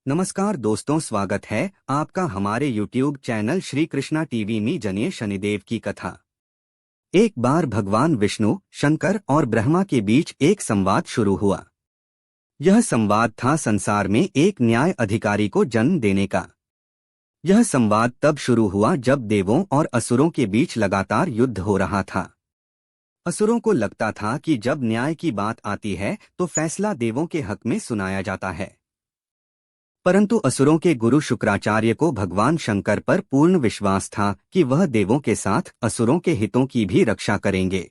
नमस्कार दोस्तों, स्वागत है आपका हमारे YouTube channel Shri Krishna TV में। जनिए शनिदेव की कथा। एक बार भगवान विष्णु, शंकर और ब्रह्मा के बीच एक संवाद शुरू हुआ। यह संवाद था संसार में एक न्याय अधिकारी को जन्म देने का। यह संवाद तब शुरू हुआ जब देवों और असुरों के बीच लगातार युद्ध हो रहा था। असुरों को लगता था कि जब न्याय की बात आती है तो फैसला देवों के हक में सुनाया जाता है, परंतु असुरों के गुरु शुक्राचार्य को भगवान शंकर पर पूर्ण विश्वास था कि वह देवों के साथ असुरों के हितों की भी रक्षा करेंगे।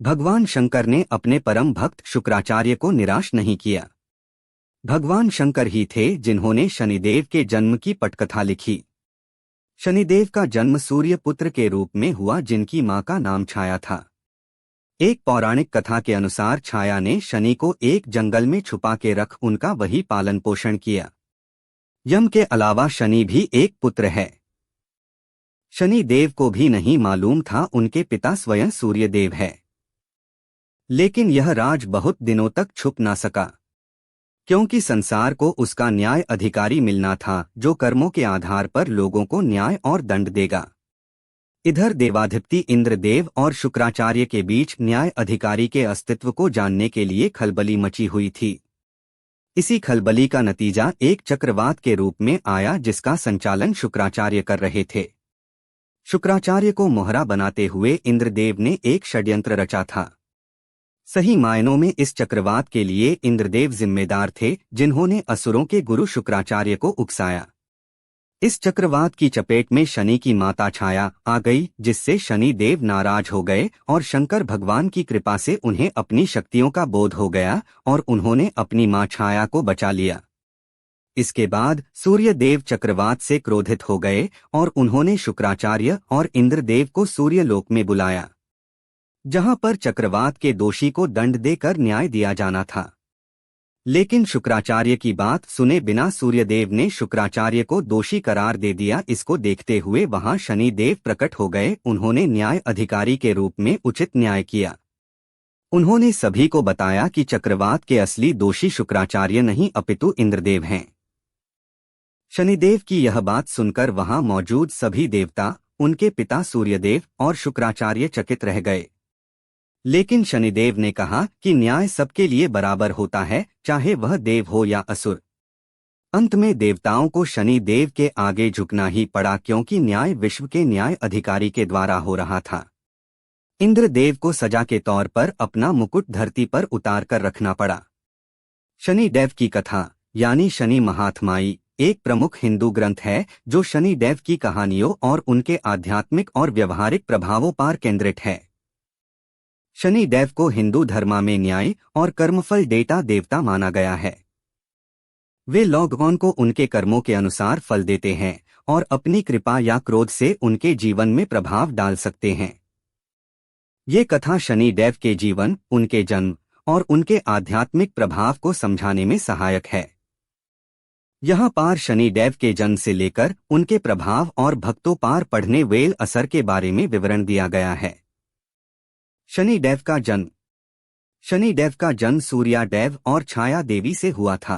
भगवान शंकर ने अपने परम भक्त शुक्राचार्य को निराश नहीं किया। भगवान शंकर ही थे जिन्होंने शनिदेव के जन्म की पटकथा लिखी। शनिदेव का जन्म सूर्य पुत्र के रूप में हुआ, जिनकी मां का नाम छाया था। एक पौराणिक कथा के अनुसार छाया ने शनि को एक जंगल में छुपा के रख उनका वही पालन पोषण किया। यम के अलावा शनि भी एक पुत्र है। शनि देव को भी नहीं मालूम था उनके पिता स्वयं सूर्य देव है। लेकिन यह राज बहुत दिनों तक छुप ना सका, क्योंकि संसार को उसका न्याय अधिकारी मिलना था जो कर्मों के आधार पर लोगों को न्याय और दंड देगा। इधर देवाधिपति इंद्रदेव और शुक्राचार्य के बीच न्याय अधिकारी के अस्तित्व को जानने के लिए खलबली मची हुई थी। इसी खलबली का नतीजा एक चक्रवात के रूप में आया, जिसका संचालन शुक्राचार्य कर रहे थे। शुक्राचार्य को मोहरा बनाते हुए इंद्रदेव ने एक षड्यंत्र रचा था। सही मायनों में इस चक्रवात के लिए इंद्रदेव जिम्मेदार थे, जिन्होंने असुरों के गुरु शुक्राचार्य को उकसाया। इस चक्रवात की चपेट में शनि की माता छाया आ गई, जिससे शनि देव नाराज हो गए और शंकर भगवान की कृपा से उन्हें अपनी शक्तियों का बोध हो गया और उन्होंने अपनी मां छाया को बचा लिया। इसके बाद सूर्य देव चक्रवात से क्रोधित हो गए और उन्होंने शुक्राचार्य और इंद्रदेव को सूर्यलोक में बुलाया, जहां पर चक्रवात के दोषी को दंड देकर न्याय दिया जाना था। लेकिन शुक्राचार्य की बात सुने बिना सूर्यदेव ने शुक्राचार्य को दोषी करार दे दिया। इसको देखते हुए वहां शनि देव प्रकट हो गए। उन्होंने न्याय अधिकारी के रूप में उचित न्याय किया। उन्होंने सभी को बताया कि चक्रवात के असली दोषी शुक्राचार्य नहीं अपितु इंद्रदेव हैं। शनिदेव की यह बात सुनकर वहां मौजूद सभी देवता, उनके पिता सूर्यदेव और शुक्राचार्य चकित रह गए। लेकिन शनिदेव ने कहा कि न्याय सबके लिए बराबर होता है, चाहे वह देव हो या असुर। अंत में देवताओं को शनि देव के आगे झुकना ही पड़ा, क्योंकि न्याय विश्व के न्याय अधिकारी के द्वारा हो रहा था। इंद्रदेव को सजा के तौर पर अपना मुकुट धरती पर उतार कर रखना पड़ा। शनिदेव की कथा यानी शनि महात्माई एक प्रमुख हिंदू ग्रंथ है, जो शनिदेव की कहानियों और उनके आध्यात्मिक और व्यवहारिक प्रभावों पर केंद्रित है। शनिदेव को हिंदू धर्म में न्याय और कर्मफल देता देवता माना गया है। वे लोगों को उनके कर्मों के अनुसार फल देते हैं और अपनी कृपा या क्रोध से उनके जीवन में प्रभाव डाल सकते हैं। ये कथा शनिदेव के जीवन, उनके जन्म और उनके आध्यात्मिक प्रभाव को समझाने में सहायक है। यहाँ पार शनिदेव के जन्म से लेकर उनके प्रभाव और भक्तों पार पढ़ने वेल असर के बारे में विवरण दिया गया है। शनिदेव का जन्म। शनिदेव का जन्म सूर्यादेव और छाया देवी से हुआ था।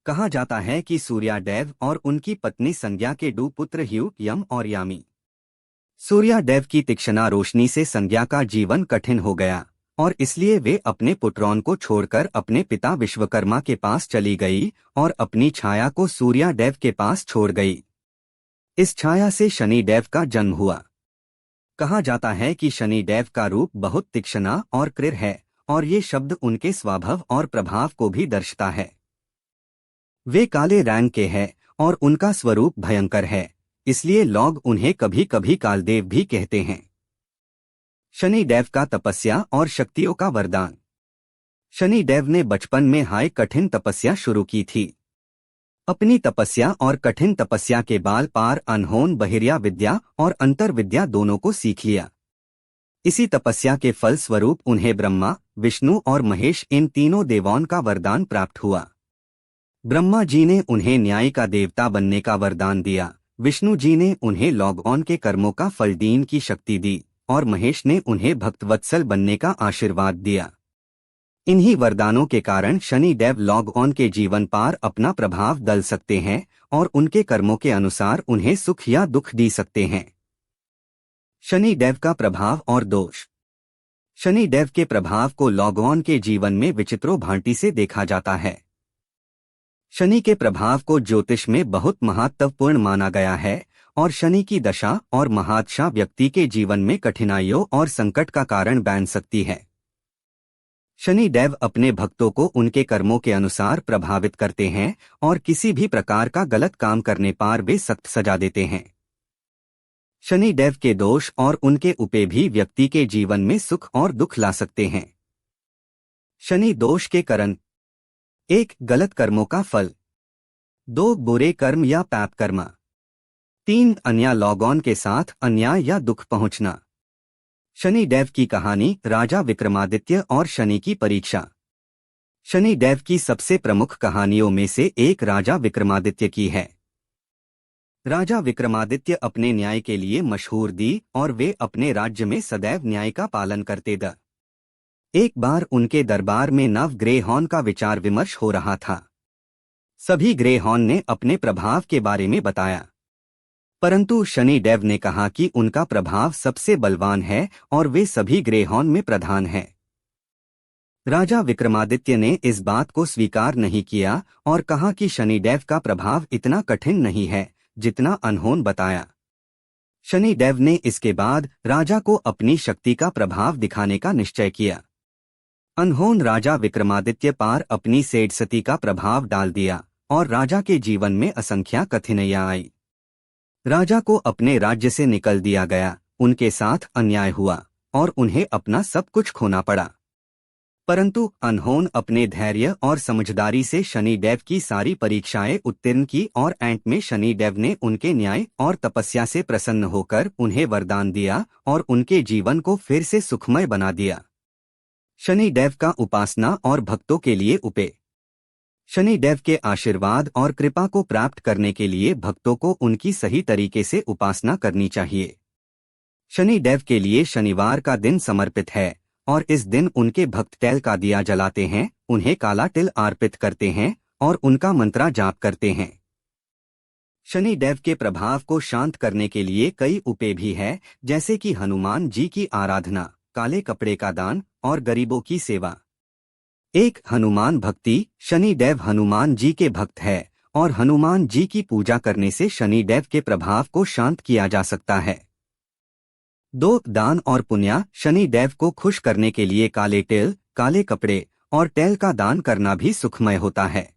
कहा जाता है कि सूर्यादेव और उनकी पत्नी संज्ञा के दो पुत्र ह्यू, यम और यामी। सूर्यादेव की तीक्ष्ण रोशनी से संज्ञा का जीवन कठिन हो गया और इसलिए वे अपने पुत्रों को छोड़कर अपने पिता विश्वकर्मा के पास चली गई और अपनी छाया को सूर्यादेव के पास छोड़ गई। इस छाया से शनिदेव का जन्म हुआ। कहा जाता है कि शनिदेव का रूप बहुत तीक्ष्ण और क्रूर है और ये शब्द उनके स्वभाव और प्रभाव को भी दर्शाता है। वे काले रंग के हैं और उनका स्वरूप भयंकर है, इसलिए लोग उन्हें कभी कभी कालदेव भी कहते हैं। शनिदेव का तपस्या और शक्तियों का वरदान। शनिदेव ने बचपन में हाय कठिन तपस्या शुरू की थी। अपनी तपस्या और कठिन तपस्या के बाल पार अनहोन बहिर्या विद्या और अंतर विद्या दोनों को सीख लिया। इसी तपस्या के फल स्वरूप उन्हें ब्रह्मा, विष्णु और महेश इन तीनों देवों का वरदान प्राप्त हुआ। ब्रह्मा जी ने उन्हें न्याय का देवता बनने का वरदान दिया, विष्णु जी ने उन्हें लोगों के कर्मों का फल देने की शक्ति दी और महेश ने उन्हें भक्तवत्सल बनने का आशीर्वाद दिया। इन्हीं वरदानों के कारण शनि देव लॉग ऑन के जीवन पर अपना प्रभाव डाल सकते हैं और उनके कर्मों के अनुसार उन्हें सुख या दुख दे सकते हैं। शनि देव का प्रभाव और दोष। शनि देव के प्रभाव को लॉग ऑन के जीवन में विचित्रों भांति से देखा जाता है। शनि के प्रभाव को ज्योतिष में बहुत महत्वपूर्ण माना गया है और शनि की दशा और महादशा व्यक्ति के जीवन में कठिनाइयों और संकट का कारण बन सकती है। शनि देव अपने भक्तों को उनके कर्मों के अनुसार प्रभावित करते हैं और किसी भी प्रकार का गलत काम करने पर वे सख्त सजा देते हैं। शनि देव के दोष और उनके उपाय भी व्यक्ति के जीवन में सुख और दुख ला सकते हैं। शनि दोष के कारण। 1. गलत कर्मों का फल। 2. बुरे कर्म या पाप कर्म। 3. अन्याय लॉग ऑन के साथ अन्याय या दुख पहुंचना। शनि देव की कहानी। राजा विक्रमादित्य और शनि की परीक्षा। शनि देव की सबसे प्रमुख कहानियों में से एक राजा विक्रमादित्य की है। राजा विक्रमादित्य अपने न्याय के लिए मशहूर थी और वे अपने राज्य में सदैव न्याय का पालन करते थे। एक बार उनके दरबार में नव ग्रहों का विचार विमर्श हो रहा था। सभी ग्रहों ने अपने प्रभाव के बारे में बताया, परंतु शनि देव ने कहा कि उनका प्रभाव सबसे बलवान है और वे सभी ग्रहों में प्रधान है। राजा विक्रमादित्य ने इस बात को स्वीकार नहीं किया और कहा कि शनि देव का प्रभाव इतना कठिन नहीं है जितना अनहोनी बताया। शनि देव ने इसके बाद राजा को अपनी शक्ति का प्रभाव दिखाने का निश्चय किया। अनहोनी राजा विक्रमादित्य पर अपनी सेठसती का प्रभाव डाल दिया और राजा के जीवन में असंख्य कठिनाइयां आई। राजा को अपने राज्य से निकल दिया गया, उनके साथ अन्याय हुआ और उन्हें अपना सब कुछ खोना पड़ा। परंतु अनहोनी अपने धैर्य और समझदारी से शनि देव की सारी परीक्षाएं उत्तीर्ण की और अंत में शनि देव ने उनके न्याय और तपस्या से प्रसन्न होकर उन्हें वरदान दिया और उनके जीवन को फिर से सुखमय बना दिया। शनि देव का उपासना और भक्तों के लिए उपाय। शनि देव के आशीर्वाद और कृपा को प्राप्त करने के लिए भक्तों को उनकी सही तरीके से उपासना करनी चाहिए। शनि देव के लिए शनिवार का दिन समर्पित है और इस दिन उनके भक्त तिल का दिया जलाते हैं, उन्हें काला तिल अर्पित करते हैं और उनका मंत्र जाप करते हैं। शनि देव के प्रभाव को शांत करने के लिए कई उपाय भी है, जैसे कि हनुमान जी की आराधना, काले कपड़े का दान और गरीबों की सेवा। 1. हनुमान भक्ति। शनि देव हनुमान जी के भक्त है और हनुमान जी की पूजा करने से शनि देव के प्रभाव को शांत किया जा सकता है। 2. दान और पुण्य। शनि देव को खुश करने के लिए काले तिल, काले कपड़े और तेल का दान करना भी सुखमय होता है।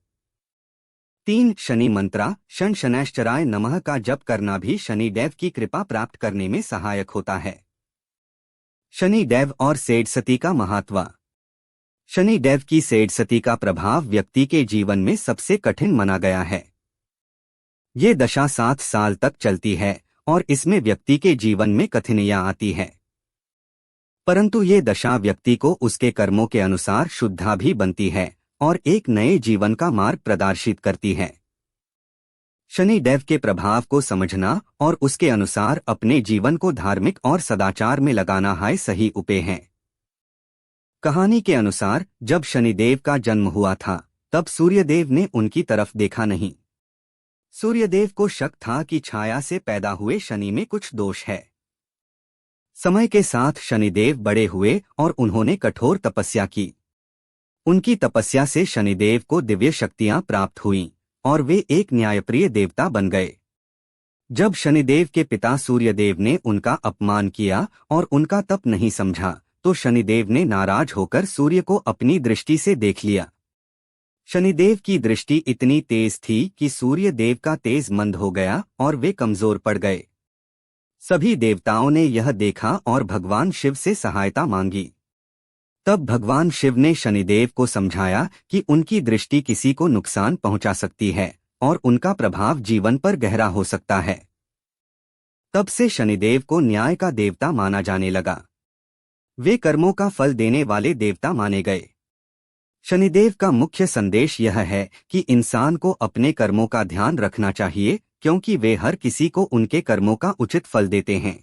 3. शनि मंत्र। शं शनैश्चराय नमः का जप करना भी शनि देव की कृपा प्राप्त करने में सहायक होता है। शनि देव और सेठसती का महत्व। शनि देव की सेठसती का प्रभाव व्यक्ति के जीवन में सबसे कठिन माना गया है। ये दशा 7 साल तक चलती है और इसमें व्यक्ति के जीवन में कठिनाइयां आती है, परंतु ये दशा व्यक्ति को उसके कर्मों के अनुसार शुद्धा भी बनती है और एक नए जीवन का मार्ग प्रदर्शित करती है। शनि देव के प्रभाव को समझना और उसके अनुसार अपने जीवन को धार्मिक और सदाचार में लगाना है सही उपाय है। कहानी के अनुसार जब शनिदेव का जन्म हुआ था तब सूर्यदेव ने उनकी तरफ देखा नहीं। सूर्यदेव को शक था कि छाया से पैदा हुए शनि में कुछ दोष है। समय के साथ शनिदेव बड़े हुए और उन्होंने कठोर तपस्या की। उनकी तपस्या से शनिदेव को दिव्य शक्तियां प्राप्त हुईं और वे एक न्यायप्रिय देवता बन गए। जब शनिदेव के पिता सूर्यदेव ने उनका अपमान किया और उनका तप नहीं समझा तो शनिदेव ने नाराज होकर सूर्य को अपनी दृष्टि से देख लिया। शनिदेव की दृष्टि इतनी तेज थी कि सूर्य देव का तेज मंद हो गया और वे कमजोर पड़ गए। सभी देवताओं ने यह देखा और भगवान शिव से सहायता मांगी। तब भगवान शिव ने शनिदेव को समझाया कि उनकी दृष्टि किसी को नुकसान पहुंचा सकती है और उनका प्रभाव जीवन पर गहरा हो सकता है। तब से शनिदेव को न्याय का देवता माना जाने लगा। वे कर्मों का फल देने वाले देवता माने गए। शनिदेव का मुख्य संदेश यह है कि इंसान को अपने कर्मों का ध्यान रखना चाहिए, क्योंकि वे हर किसी को उनके कर्मों का उचित फल देते हैं।